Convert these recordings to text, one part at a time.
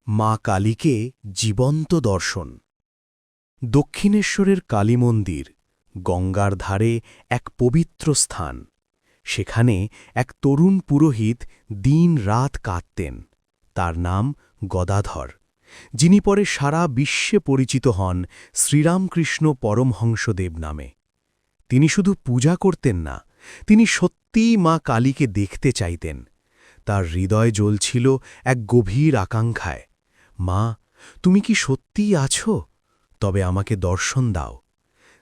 মা কালীকে জীবন্ত দর্শন। দক্ষিণেশ্বরের কালী মন্দির গঙ্গার ধারে এক পবিত্র স্থান। সেখানে এক তরুণ পুরোহিত দিন-রাত কাঁদতেন। তার নাম গদাধর, যিনি পরে সারা বিশ্বে পরিচিত হন শ্রীরামকৃষ্ণ পরমহংসদেব নামে। তিনি শুধু পূজা করতেন না, তিনি সত্যিই মা কালীকে দেখতে চাইতেন। তার হৃদয় জ্বলছিল এক গভীর আকাঙ্ক্ষায়, মা, তুমি কি সত্যিই আছো? তবে আমাকে দর্শন দাও।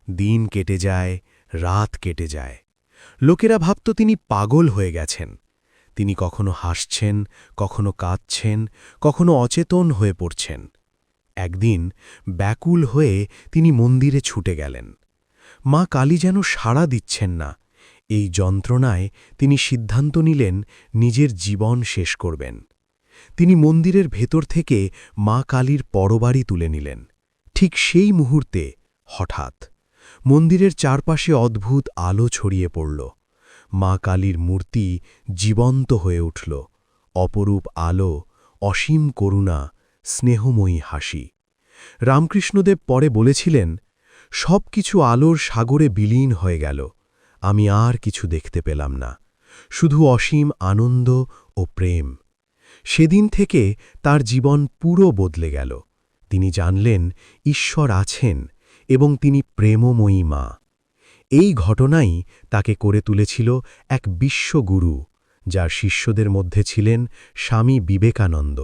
দিন কেটে যায়, রাত কেটে যায়। লোকেরা ভাবত তিনি পাগল হয়ে গেছেন। তিনি কখনো হাসছেন, কখনো কাঁদছেন, কখনো অচেতন হয়ে পড়ছেন। একদিন ব্যাকুল হয়ে তিনি মন্দিরে ছুটে গেলেন। মা কালী যেন সাড়া দিচ্ছেন না। এই যন্ত্রণায় তিনি সিদ্ধান্ত নিলেন নিজের জীবন শেষ করবেন। তিনি মন্দিরের ভেতর থেকে মা কালীর পরবাড়ি তুলে নিলেন। ঠিক সেই মুহূর্তে হঠাৎ মন্দিরের চারপাশে অদ্ভুত আলো ছড়িয়ে পড়ল। মা কালীর মূর্তি জীবন্ত হয়ে উঠল। অপরূপ আলো, অসীম করুণা, স্নেহময়ী হাসি। রামকৃষ্ণদেব পরে বলেছিলেন, সব কিছু আলোর সাগরে বিলীন হয়ে গেল। আমি আর কিছু দেখতে পেলাম না, শুধু অসীম আনন্দ ও প্রেম। সেদিন থেকে তার জীবন পুরো বদলে গেল। তিনি জানলেন ঈশ্বর আছেন এবং তিনি প্রেমময়ী মা। এই ঘটনাই তাকে করে তুলেছিল এক বিশ্বগুরু, যার শিষ্যদের মধ্যে ছিলেন স্বামী বিবেকানন্দ।